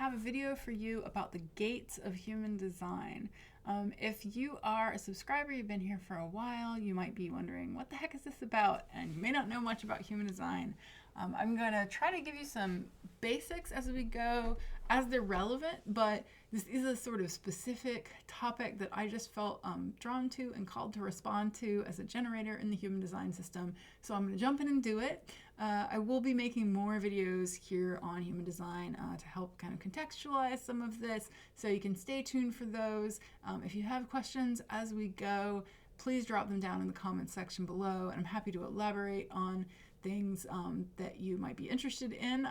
have a video for you about the gates of human design. If you are a subscriber, you've been here for a while, you might be wondering, what the heck is this about? And you may not know much about human design. I'm going to try to give you some basics as we go, as they're relevant, but this is a sort of specific topic that I just felt drawn to and called to respond to as a generator in the human design system. So I'm going to jump in and do it. I will be making more videos here on human design to help kind of contextualize some of this, so you can stay tuned for those. If you have questions as we go, please drop them down in the comments section below, and I'm happy to elaborate on things that you might be interested in.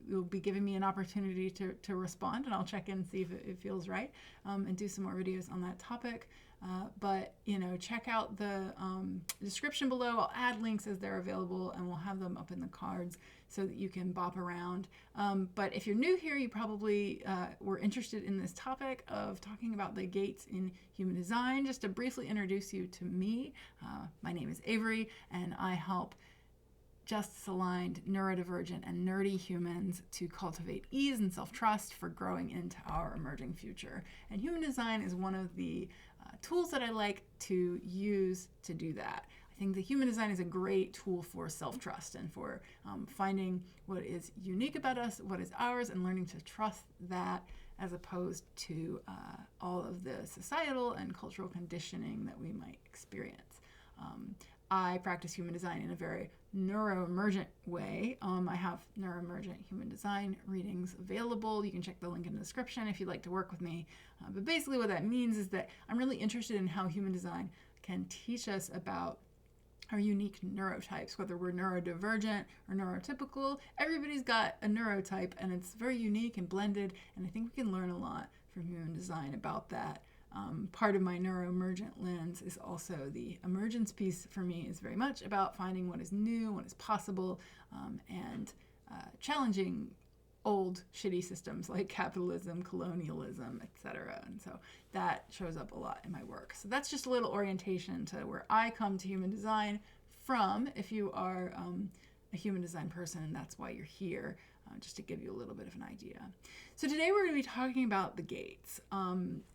You'll be giving me an opportunity to respond, and I'll check in and see if it feels right, and do some more videos on that topic. But check out the description below. I'll add links as they're available, and we'll have them up in the cards so that you can bop around. But if you're new here, you probably were interested in this topic of talking about the gates in human design. Just to briefly introduce you to me, my name is Avery, and I help justice-aligned, neurodivergent, and nerdy humans to cultivate ease and self-trust for growing into our emerging future. And human design is one of the tools that I like to use to do that. I think the human design is a great tool for self-trust and for finding what is unique about us, what is ours, and learning to trust that, as opposed to all of the societal and cultural conditioning that we might experience. I practice human design in a very neuroemergent way. I have Neuroemergent Human Design Readings available. You can check the link in the description if you'd like to work with me. But basically what that means is that I'm really interested in how human design can teach us about our unique neurotypes, whether we're neurodivergent or neurotypical. Everybody's got a neurotype, and it's very unique and blended, and I think we can learn a lot from human design about that. Part of my neuroemergent lens is also the emergence piece. For me, is very much about finding what is new, what is possible, and challenging old shitty systems like capitalism, colonialism, etc. And so that shows up a lot in my work. So that's just a little orientation to where I come to human design from, if you are a human design person and that's why you're here. Just to give you a little bit of an idea. So today we're going to be talking about the gates.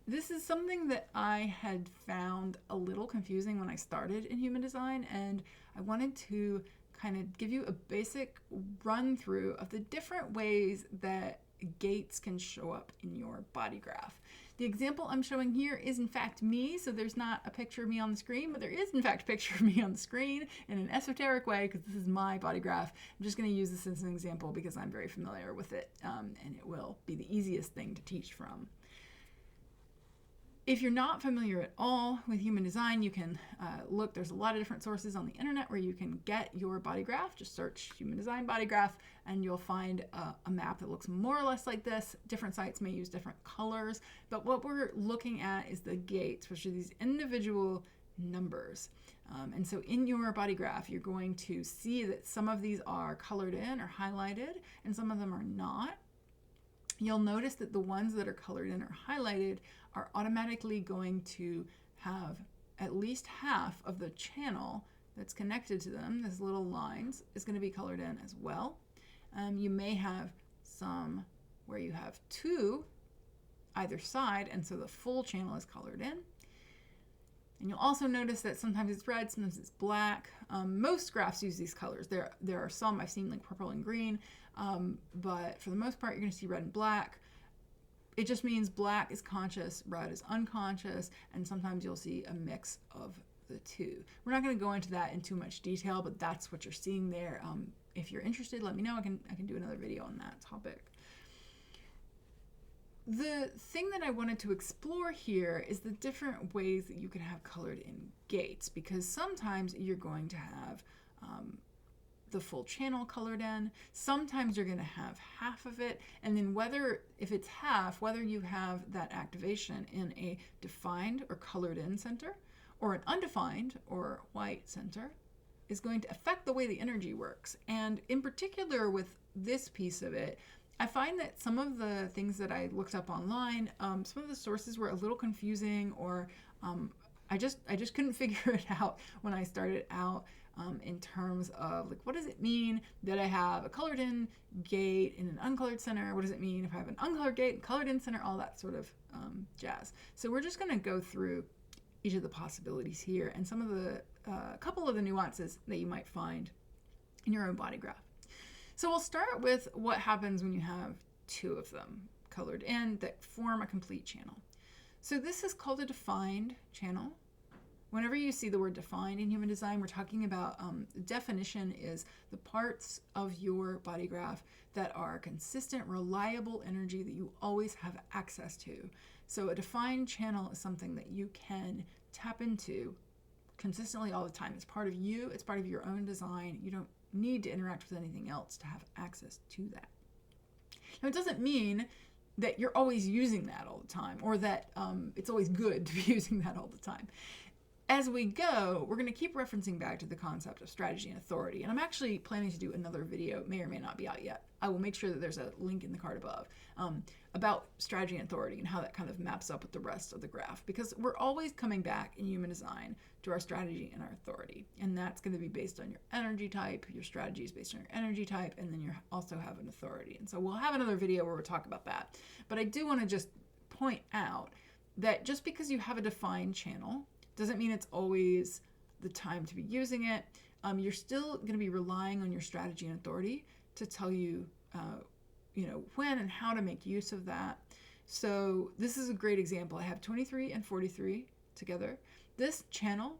This is something that I had found a little confusing when I started in human design, and I wanted to kind of give you a basic run through of the different ways that gates can show up in your body graph. The example I'm showing here is in fact me, so there's not a picture of me on the screen, but there is in fact a picture of me on the screen in an esoteric way, because this is my body graph. I'm just going to use this as an example because I'm very familiar with it, and it will be the easiest thing to teach from. If you're not familiar at all with human design, you can look. There's a lot of different sources on the internet where you can get your body graph. Just search human design body graph, and you'll find a map that looks more or less like this. Different sites may use different colors, but what we're looking at is the gates, which are these individual numbers. And so in your body graph, you're going to see that some of these are colored in or highlighted, and some of them are not. You'll notice that the ones that are colored in or highlighted are automatically going to have at least half of the channel that's connected to them, these little lines, is going to be colored in as well. You may have some where you have two either side, and so the full channel is colored in. And you'll also notice that sometimes it's red, sometimes it's black. Most graphs use these colors. There are some I've seen like purple and green, but for the most part, you're going to see red and black. It just means black is conscious, red is unconscious, and sometimes you'll see a mix of the two. We're not going to go into that in too much detail, but that's what you're seeing there. If you're interested, let me know. I can do another video on that topic. The thing that I wanted to explore here is the different ways that you can have colored in gates, because sometimes you're going to have the full channel colored in. Sometimes you're going to have half of it, and then if it's half, whether you have that activation in a defined or colored in center or an undefined or white center is going to affect the way the energy works. And in particular with this piece of it, I find that some of the things that I looked up online, some of the sources were a little confusing, or I just couldn't figure it out when I started out. in terms of like, what does it mean that I have a colored in gate in an uncolored center? What does it mean if I have an uncolored gate and colored in center? All that sort of jazz. So we're just going to go through each of the possibilities here and some of the couple of the nuances that you might find in your own body graph. So we'll start with what happens when you have two of them colored in that form a complete channel. So this is called a defined channel. Whenever you see the word defined in human design, we're talking about definition is the parts of your body graph that are consistent, reliable energy that you always have access to. So a defined channel is something that you can tap into consistently all the time. It's part of you. It's part of your own design. You don't need to interact with anything else to have access to that. Now, it doesn't mean that you're always using that all the time, or that it's always good to be using that all the time. As we go, we're going to keep referencing back to the concept of strategy and authority. And I'm actually planning to do another video, may or may not be out yet. I will make sure that there's a link in the card above, about strategy and authority and how that kind of maps up with the rest of the graph. Because we're always coming back in human design to our strategy and our authority. And that's going to be based on your energy type. Your strategy is based on your energy type. And then you also have an authority. And so we'll have another video where we'll talk about that. But I do want to just point out that just because you have a defined channel doesn't mean it's always the time to be using it. You're still going to be relying on your strategy and authority to tell you, when and how to make use of that. So this is a great example. I have 23 and 43 together. This channel,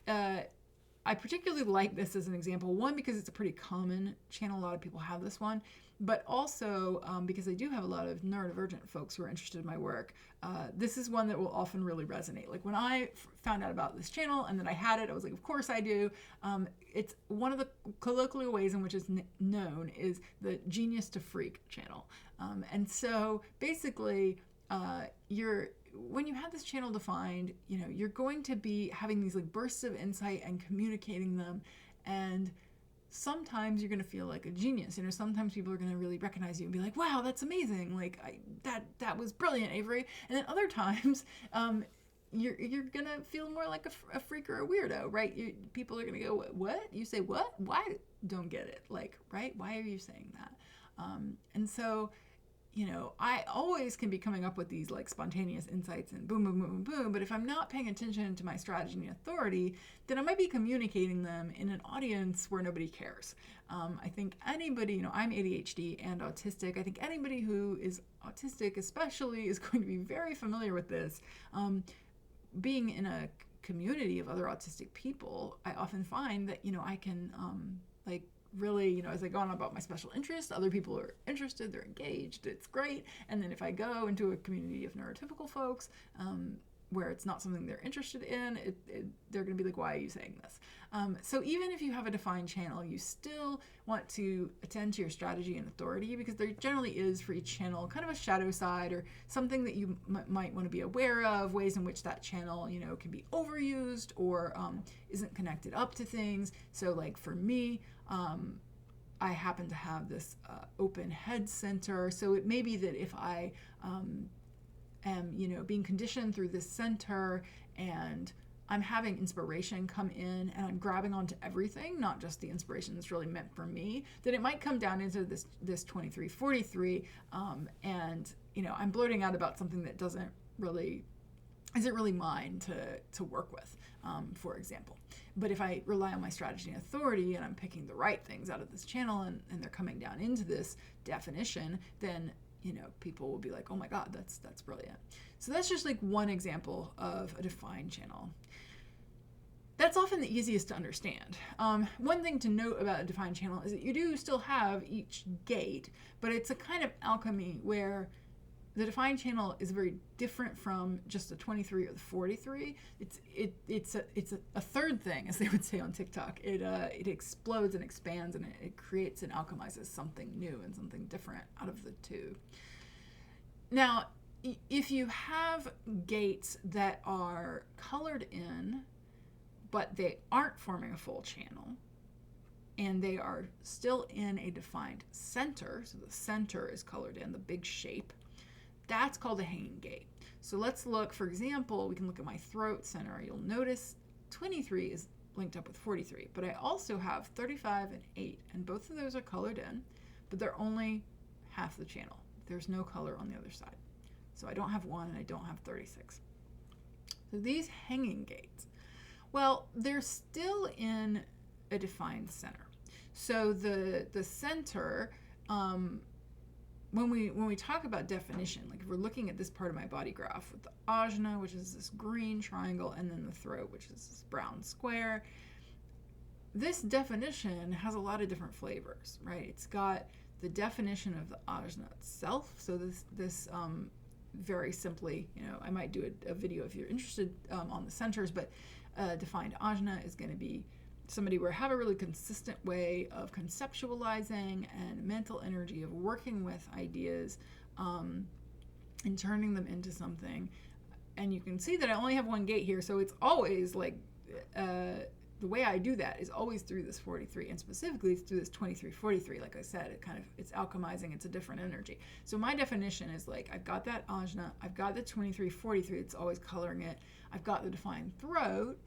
I particularly like this as an example. One, because it's a pretty common channel. A lot of people have this one. But also because I do have a lot of neurodivergent folks who are interested in my work. This is one that will often really resonate. Like when I found out about this channel and that I had it, I was like, of course I do. It's one of the colloquial ways in which it's known is the genius to freak channel. And so basically, when you have this channel defined, you're going to be having these like bursts of insight and communicating them. And sometimes you're going to feel like a genius. Sometimes people are going to really recognize you and be like, wow, that's amazing. Like that was brilliant, Avery. And then other times, you're going to feel more like a freak or a weirdo, right? People are going to go, what? You say what? Why? Don't get it. Like, right? Why are you saying that? And so, I always can be coming up with these like spontaneous insights and boom, boom, boom, boom, boom. But if I'm not paying attention to my strategy and authority, then I might be communicating them in an audience where nobody cares. I think anybody, I'm ADHD and autistic. I think anybody who is autistic especially is going to be very familiar with this. Being in a community of other autistic people, I often find that, I can really, as I go on about my special interest, other people are interested, they're engaged, it's great. And then if I go into a community of neurotypical folks, where it's not something they're interested in, they're going to be like, why are you saying this? So even if you have a defined channel, you still want to attend to your strategy and authority, because there generally is for each channel kind of a shadow side or something that you might want to be aware of, ways in which that channel, can be overused or isn't connected up to things. So like for me, I happen to have this open head center. So it may be that if I am, being conditioned through this center and I'm having inspiration come in and I'm grabbing onto everything, not just the inspiration that's really meant for me, then it might come down into this 23-43, and, I'm blurting out about something that isn't really mine to work with, for example. But if I rely on my strategy and authority and I'm picking the right things out of this channel and they're coming down into this definition, then, people will be like, oh my God, that's brilliant. So that's just like one example of a defined channel. That's often the easiest to understand. One thing to note about a defined channel is that you do still have each gate, but it's a kind of alchemy where the defined channel is very different from just the 23 or the 43. It's a third thing, as they would say on TikTok. It explodes and expands, and it creates and alchemizes something new and something different out of the two. Now, if you have gates that are colored in, but they aren't forming a full channel, and they are still in a defined center, so the center is colored in, the big shape, that's called a hanging gate. So let's look, for example, we can look at my throat center. You'll notice 23 is linked up with 43. But I also have 35 and 8, and both of those are colored in, but they're only half the channel. There's no color on the other side. So I don't have 1 and I don't have 36. So these hanging gates, well, they're still in a defined center. So the center, when we talk about definition, like if we're looking at this part of my body graph with the ajna, which is this green triangle, and then the throat, which is this brown square, this definition has a lot of different flavors, right? It's got the definition of the ajna itself. So this very simply, I might do a video if you're interested on the centers, but defined ajna is going to be somebody where have a really consistent way of conceptualizing and mental energy of working with ideas and turning them into something. And you can see that I only have 1 gate here, so it's always like the way I do that is always through this 43, and specifically through this 23-43. Like I said, it's alchemizing, it's a different energy. So my definition is like, I've got that ajna, I've got the 23-43, it's always coloring it, I've got the defined throat,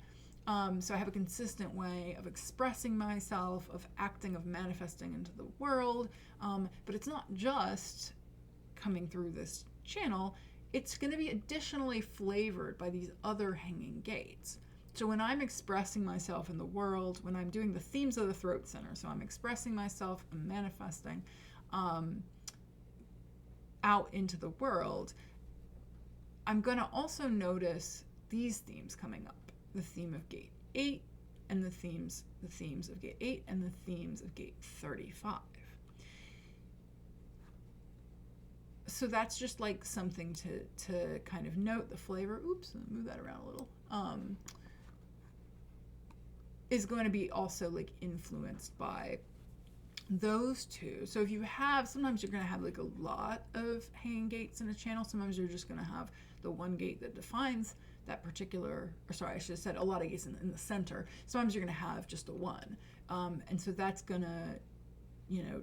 so I have a consistent way of expressing myself, of acting, of manifesting into the world, but it's not just coming through this channel, it's going to be additionally flavored by these other hanging gates. So when I'm expressing myself in the world, when I'm doing the themes of the throat center, so I'm expressing myself and manifesting out into the world, I'm going to also notice these themes coming up. The theme of gate 8 and the themes of gate 8 and the themes of gate 35. So that's just like something to kind of note the flavor. Oops, let me move that around a little. Is going to be also like influenced by those two. So if you have, sometimes you're going to have like a lot of hanging gates in a channel. Sometimes you're just going to have the 1 gate that defines that particular, or sorry, I should have said a lot of gates in the center. Sometimes you're going to have just the 1. And so that's going to,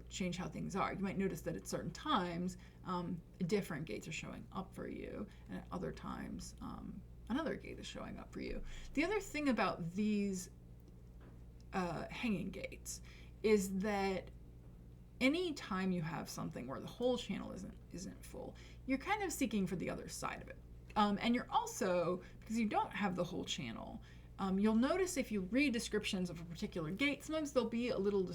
change how things are. You might notice that at certain times, different gates are showing up for you, and at other times, another gate is showing up for you. The other thing about these hanging gates is that any time you have something where the whole channel isn't full, you're kind of seeking for the other side of it. And you're also, because you don't have the whole channel, you'll notice if you read descriptions of a particular gate, sometimes there'll be a little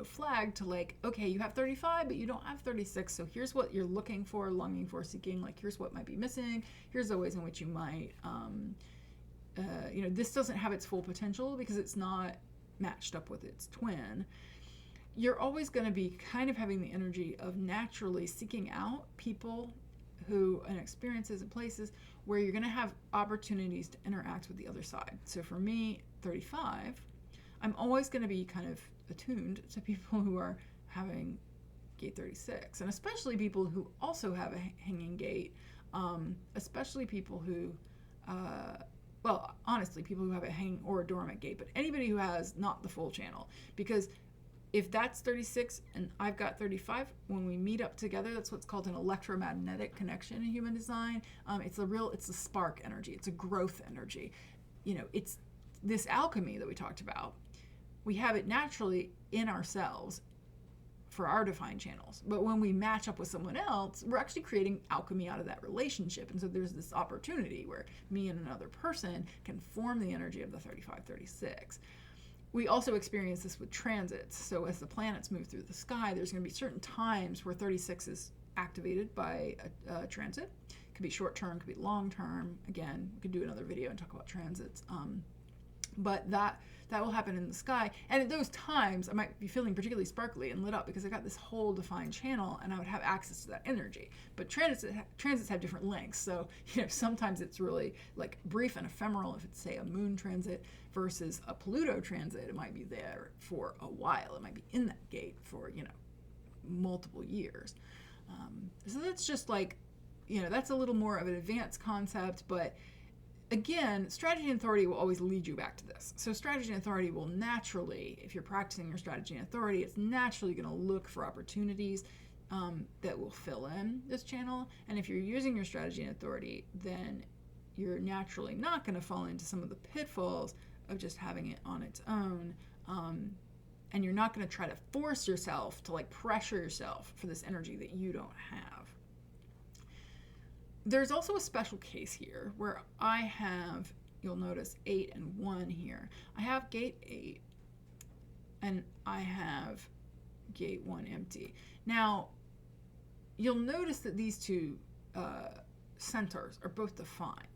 flag to like, okay, you have 35, but you don't have 36. So here's what you're looking for, longing for, seeking. Like, here's what might be missing. Here's the ways in which you might, this doesn't have its full potential because it's not matched up with its twin. You're always going to be kind of having the energy of naturally seeking out people and experiences and places where you're going to have opportunities to interact with the other side. So for me, 35, I'm always going to be kind of attuned to people who are having gate 36, and especially people who also have a hanging gate, especially people who, honestly, people who have a hanging or a dormant gate, but anybody who has not the full channel, because if that's 36 and I've got 35, when we meet up together, that's what's called an electromagnetic connection in human design. It's a spark energy. It's a growth energy. It's this alchemy that we talked about. We have it naturally in ourselves for our defined channels. But when we match up with someone else, we're actually creating alchemy out of that relationship. And so there's this opportunity where me and another person can form the energy of the 35-36. We also experience this with transits. So as the planets move through the sky, there's going to be certain times where 36 is activated by a transit. It could be short term, could be long term. Again, we could do another video and talk about transits. But that will happen in the sky. And at those times, I might be feeling particularly sparkly and lit up because I got this whole defined channel and I would have access to that energy. But transits have different lengths. So, sometimes it's really like brief and ephemeral if it's, say, a moon transit versus a Pluto transit. It might be there for a while. It might be in that gate for, multiple years. So that's just like, that's a little more of an advanced concept, but again, strategy and authority will always lead you back to this. So strategy and authority will naturally, if you're practicing your strategy and authority, it's naturally going to look for opportunities that will fill in this channel. And if you're using your strategy and authority, then you're naturally not going to fall into some of the pitfalls of just having it on its own. And you're not going to try to force yourself to like pressure yourself for this energy that you don't have. There's also a special case here where I have, you'll notice 8 and 1 here. I have gate 8 and I have gate 1 empty. Now, you'll notice that these two centers are both defined.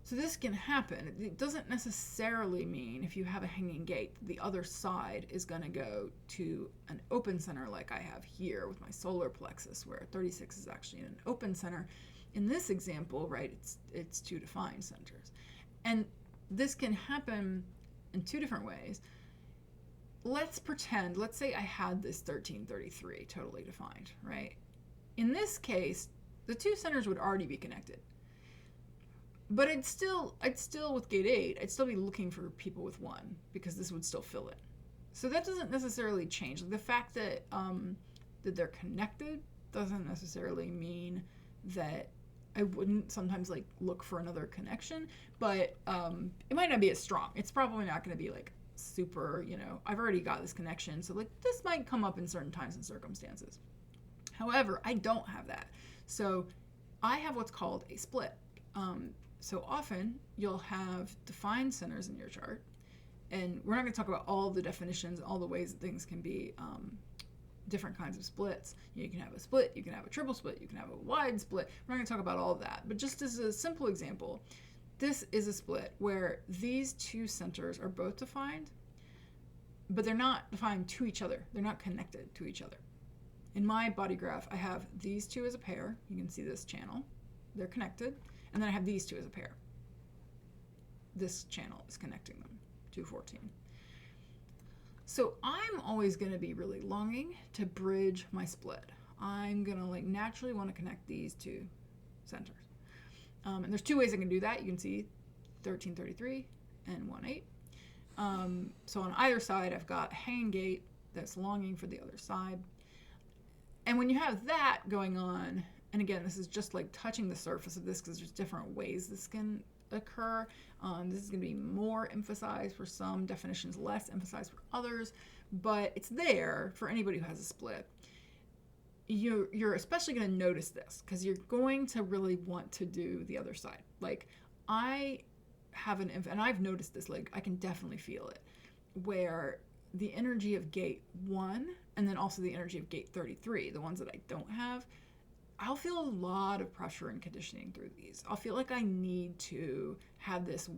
So this can happen. It doesn't necessarily mean if you have a hanging gate, the other side is going to go to an open center like I have here with my solar plexus, where 36 is actually an open center. In this example, right, it's two defined centers. And this can happen in two different ways. Let's say I had this 1333 totally defined, right? In this case, the two centers would already be connected. But I'd still with gate 8, I'd still be looking for people with 1 because this would still fill it. So that doesn't necessarily change. Like the fact that that they're connected doesn't necessarily mean that I wouldn't sometimes like look for another connection, but it might not be as strong. It's probably not going to be like super, I've already got this connection, so like this might come up in certain times and circumstances. However, I don't have that. So I have what's called a split. So often you'll have defined centers in your chart, and we're not going to talk about all the definitions, all the ways that things can be different kinds of splits. You can have a split, you can have a triple split, you can have a wide split. We're not going to talk about all of that, but just as a simple example, this is a split where these two centers are both defined, but they're not defined to each other. They're not connected to each other. In my body graph, I have these two as a pair. You can see this channel. They're connected. And then I have these two as a pair. This channel is connecting them, 214. So I'm always going to be really longing to bridge my split. I'm going to like naturally want to connect these two centers. And there's two ways I can do that. You can see 1333 and 18. So on either side, I've got a hanging gate that's longing for the other side. And when you have that going on, and again, this is just like touching the surface of this because there's different ways this can occur. This is going to be more emphasized for some definitions, less emphasized for others, but it's there for anybody who has a split. You're especially going to notice this because you're going to really want to do the other side. Like I have and I've noticed this, like I can definitely feel it, where the energy of gate 1 and then also the energy of gate 33, the ones that I don't have, I'll feel a lot of pressure and conditioning through these. I'll feel like I need to have this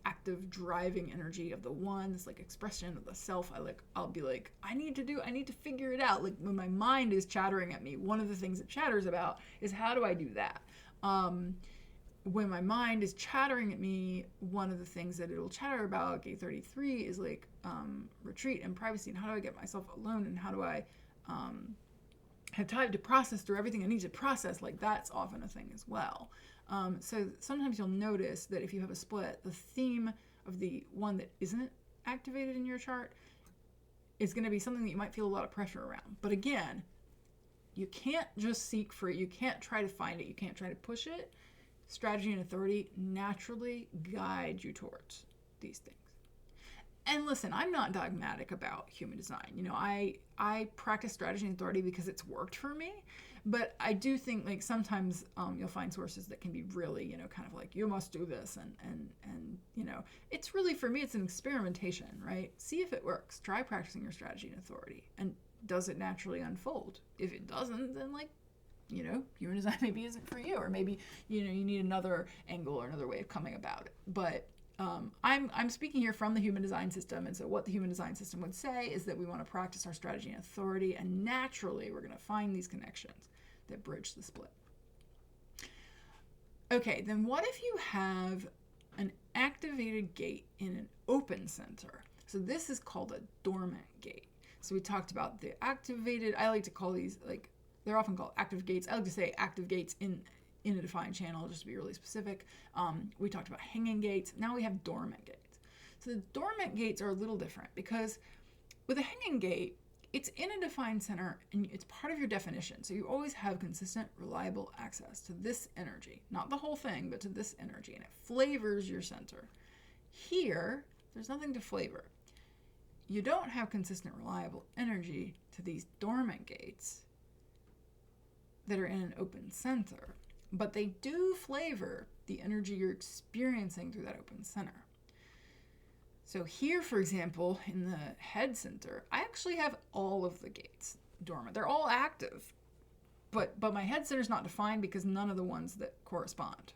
active driving energy of the 1, this like expression of the self. I'll be like, I need to figure it out. Like when my mind is chattering at me, one of the things it chatters about is how do I do that? When my mind is chattering at me, one of the things that it'll chatter about, gate 33, is like retreat and privacy, and how do I get myself alone, and how do I have time to process through everything I need to process. Like that's often a thing as well. So sometimes you'll notice that if you have a split, the theme of the one that isn't activated in your chart is going to be something that you might feel a lot of pressure around. But again, you can't just seek for it. You can't try to find it. You can't try to push it. Strategy and authority naturally guide you towards these things. And listen, I'm not dogmatic about human design. I practice strategy and authority because it's worked for me. But I do think like sometimes you'll find sources that can be really, kind of like, you must do this. And it's really, for me, it's an experimentation, right? See if it works. Try practicing your strategy and authority. And does it naturally unfold? If it doesn't, then like, human design maybe isn't for you. Or maybe, you need another angle or another way of coming about it. But I'm speaking here from the human design system, and so what the human design system would say is that we want to practice our strategy and authority, and naturally we're going to find these connections that bridge the split. Okay, then what if you have an activated gate in an open center? So this is called a dormant gate. So we talked about the activated, I like to call these, like, they're often called active gates. I like to say active gates in a defined channel, just to be really specific. We talked about hanging gates. Now we have dormant gates. So the dormant gates are a little different because with a hanging gate, it's in a defined center and it's part of your definition. So you always have consistent, reliable access to this energy, not the whole thing, but to this energy, and it flavors your center. Here, there's nothing to flavor. You don't have consistent, reliable energy to these dormant gates that are in an open center, but they do flavor the energy you're experiencing through that open center. So here, for example, in the head center, I actually have all of the gates dormant. They're all active, but my head center is not defined because none of the ones that correspond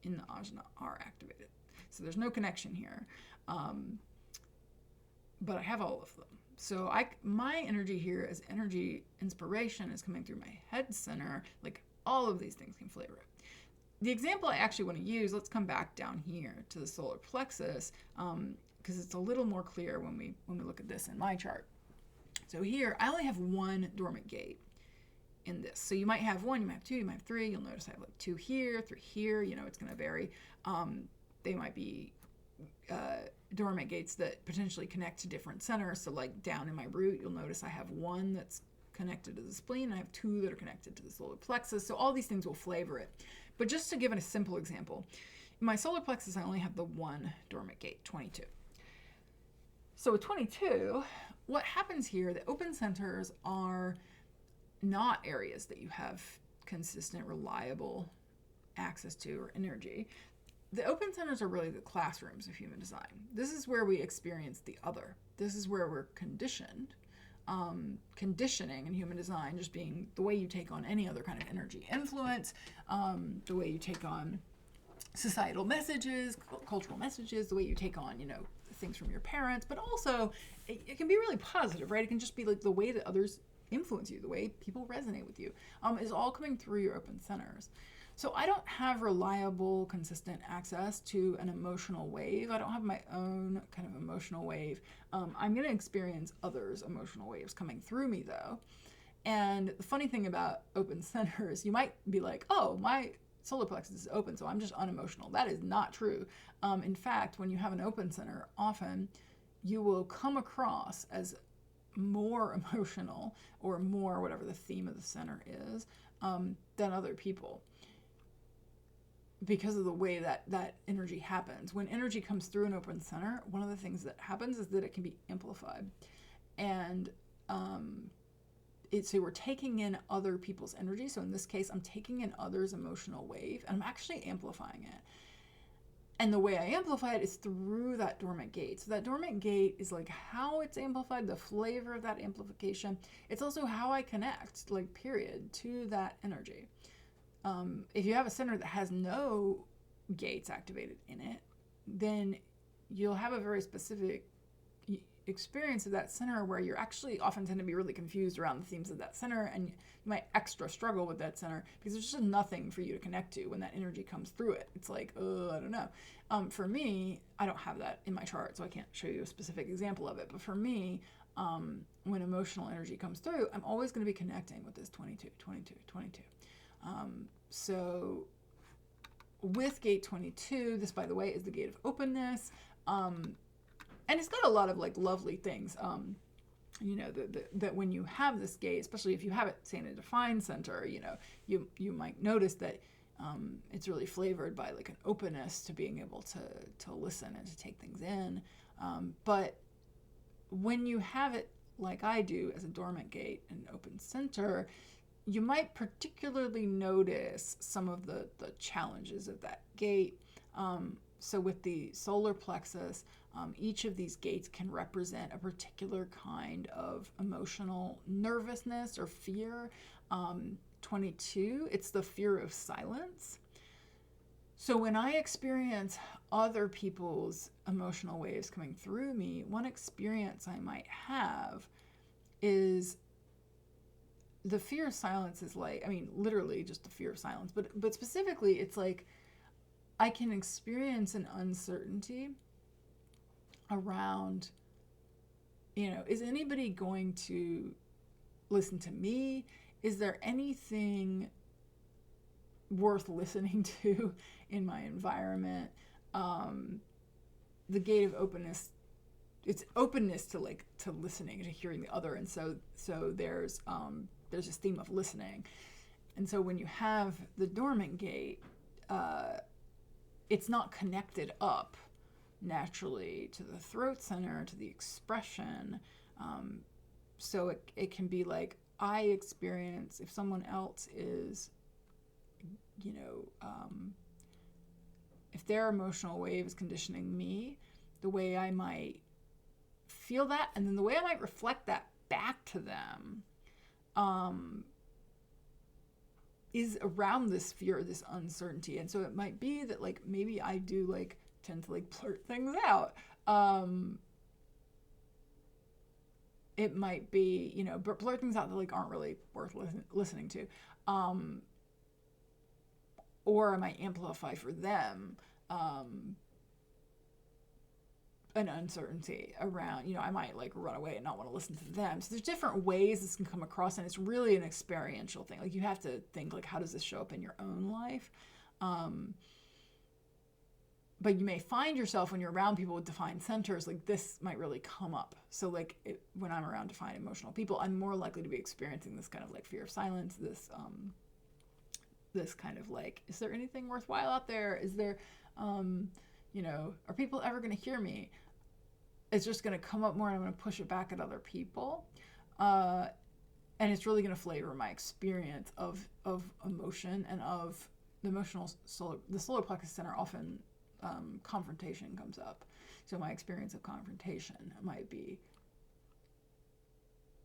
in the ajna are activated. So there's no connection here, but I have all of them. So my energy here as energy inspiration is coming through my head center. Like all of these things can flavor it. The example I actually want to use, let's come back down here to the solar plexus, because it's a little more clear when we look at this in my chart. So here, I only have one dormant gate in this. So you might have one, you might have two, you might have three. You'll notice I have like 2 here, 3 here. It's going to vary. They might be dormant gates that potentially connect to different centers. So like down in my root, you'll notice I have 1 that's connected to the spleen, and I have 2 that are connected to the solar plexus. So all these things will flavor it. But just to give it a simple example, in my solar plexus, I only have the 1 dormant gate, 22. So with 22, what happens here, the open centers are not areas that you have consistent, reliable access to or energy. The open centers are really the classrooms of human design. This is where we experience the other. This is where we're conditioned. Conditioning in human design just being the way you take on any other kind of energy influence, the way you take on societal messages, cultural messages, the way you take on, things from your parents, but also it can be really positive, right? It can just be like the way that others influence you, the way people resonate with you, is all coming through your open centers. So I don't have reliable, consistent access to an emotional wave. I don't have my own kind of emotional wave. I'm going to experience others' emotional waves coming through me, though. And the funny thing about open centers, you might be like, oh, my solar plexus is open, so I'm just unemotional. That is not true. In fact, when you have an open center, often you will come across as more emotional or more whatever the theme of the center is than other people, because of the way that energy happens. When energy comes through an open center, one of the things that happens is that it can be amplified. And so we're taking in other people's energy. So in this case, I'm taking in others' emotional wave, and I'm actually amplifying it. And the way I amplify it is through that dormant gate. So that dormant gate is like how it's amplified, the flavor of that amplification. It's also how I connect, like period, to that energy. If you have a center that has no gates activated in it, then you'll have a very specific experience of that center where you're actually often tend to be really confused around the themes of that center, and you might extra struggle with that center because there's just nothing for you to connect to when that energy comes through it. It's like, I don't know. For me, I don't have that in my chart, so I can't show you a specific example of it. But for me, when emotional energy comes through, I'm always going to be connecting with this 22, 22, 22. So with gate 22, this, by the way, is the gate of openness. And it's got a lot of like lovely things, that when you have this gate, especially if you have it, say, in a defined center, you might notice that it's really flavored by like an openness to being able to listen and to take things in. But when you have it like I do as a dormant gate and open center, you might particularly notice some of the challenges of that gate. So with the solar plexus, each of these gates can represent a particular kind of emotional nervousness or fear. 22, it's the fear of silence. So when I experience other people's emotional waves coming through me, one experience I might have is the fear of silence is like, literally just the fear of silence, but specifically it's like I can experience an uncertainty around, is anybody going to listen to me? Is there anything worth listening to in my environment? The gate of openness, it's openness to listening, to hearing the other. And so there's this theme of listening. And so when you have the dormant gate, it's not connected up naturally to the throat center, to the expression. So it can be like, I experience, if someone else is, if their emotional wave is conditioning me, the way I might feel that, and then the way I might reflect that back to them, is around this fear, this uncertainty. And so it might be that like maybe I do like tend to like blurt things out. It might be, blurt things out that like aren't really worth listening to. Or I might amplify for them an uncertainty around, I might like run away and not want to listen to them. So there's different ways this can come across, and it's really an experiential thing. Like you have to think like, how does this show up in your own life? But you may find yourself when you're around people with defined centers, like this might really come up. So like when I'm around defined emotional people, I'm more likely to be experiencing this kind of like fear of silence, this kind of like, is there anything worthwhile out there? Is there, are people ever going to hear me? It's just going to come up more, and I'm going to push it back at other people. And it's really going to flavor my experience of emotion and of the the solar plexus center. Often confrontation comes up. So my experience of confrontation might be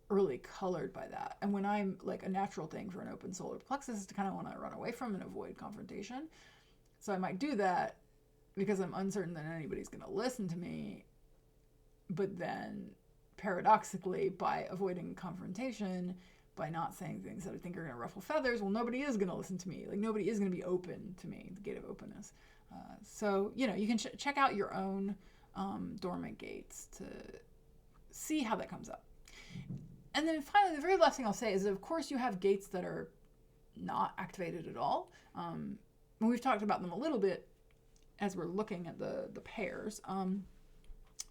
really colored by that. And when I'm like, a natural thing for an open solar plexus is to kind of want to run away from and avoid confrontation. So I might do that because I'm uncertain that anybody's going to listen to me. But then paradoxically, by avoiding confrontation, by not saying things that I think are going to ruffle feathers, well, nobody is going to listen to me. Like nobody is going to be open to me, the gate of openness. So, you can check out your own dormant gates to see how that comes up. And then finally, the very last thing I'll say is that, of course, you have gates that are not activated at all. And we've talked about them a little bit as we're looking at the pairs.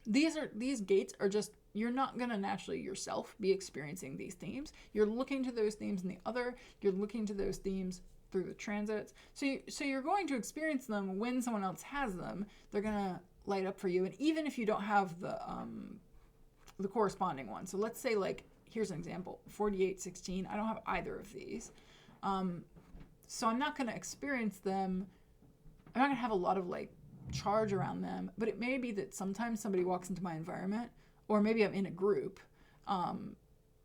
These gates are just, you're not going to naturally yourself be experiencing these themes. You're looking to those themes in the other. You're looking to those themes through the transits. So you're going to experience them when someone else has them. They're going to light up for you. And even if you don't have the corresponding one. So let's say, like, here's an example, 4816. I don't have either of these. So I'm not going to experience them. I'm not going to have a lot of like charge around them, but it may be that sometimes somebody walks into my environment, or maybe I'm in a group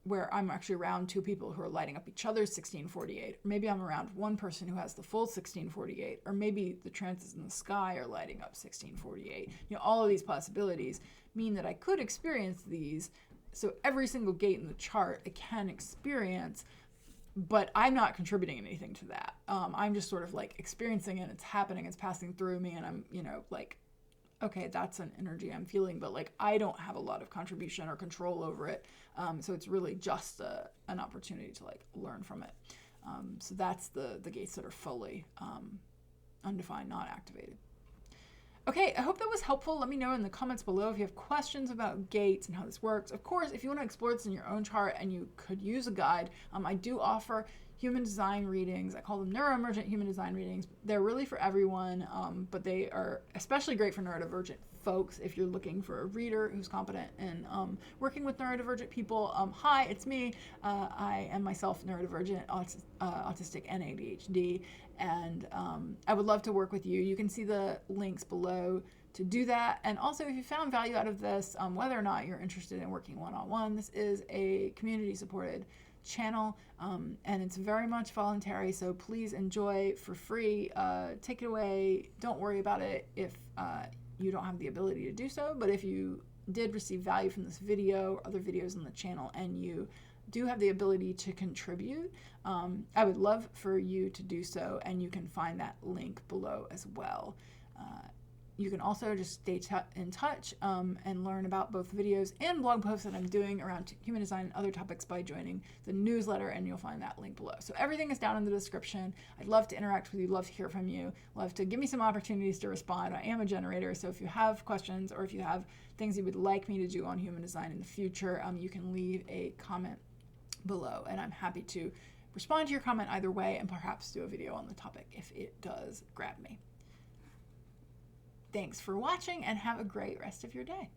where I'm actually around two people who are lighting up each other's 1648. Or maybe I'm around one person who has the full 1648, or maybe the transits in the sky are lighting up 1648. All of these possibilities mean that I could experience these. So every single gate in the chart I can experience, but I'm not contributing anything to that. I'm just sort of like experiencing it. It's happening. It's passing through me. And I'm, like, okay, that's an energy I'm feeling, but like, I don't have a lot of contribution or control over it. So it's really just an opportunity to like learn from it. So that's the gates that are fully undefined, not activated. Okay, I hope that was helpful. Let me know in the comments below if you have questions about gates and how this works. Of course, if you want to explore this in your own chart and you could use a guide, I do offer human design readings. I call them Neuroemergent Human Design Readings. They're really for everyone, but they are especially great for neurodivergent folks if you're looking for a reader who's competent in working with neurodivergent people. Hi, it's me. I am myself neurodivergent, autistic, and ADHD, and I would love to work with you. You can see the links below to do that. And also, if you found value out of this, whether or not you're interested in working one-on-one, this is a community-supported channel, and it's very much voluntary, so please enjoy for free. Take it away. Don't worry about it if you don't have the ability to do so, but if you did receive value from this video or other videos on the channel and you do have the ability to contribute, I would love for you to do so, and you can find that link below as well. You can also just stay in touch and learn about both videos and blog posts that I'm doing around human design and other topics by joining the newsletter, and you'll find that link below. So everything is down in the description. I'd love to interact with you, love to hear from you, love to give me some opportunities to respond. I am a generator, so if you have questions or if you have things you would like me to do on human design in the future, you can leave a comment below, and I'm happy to respond to your comment either way and perhaps do a video on the topic if it does grab me. Thanks for watching and have a great rest of your day.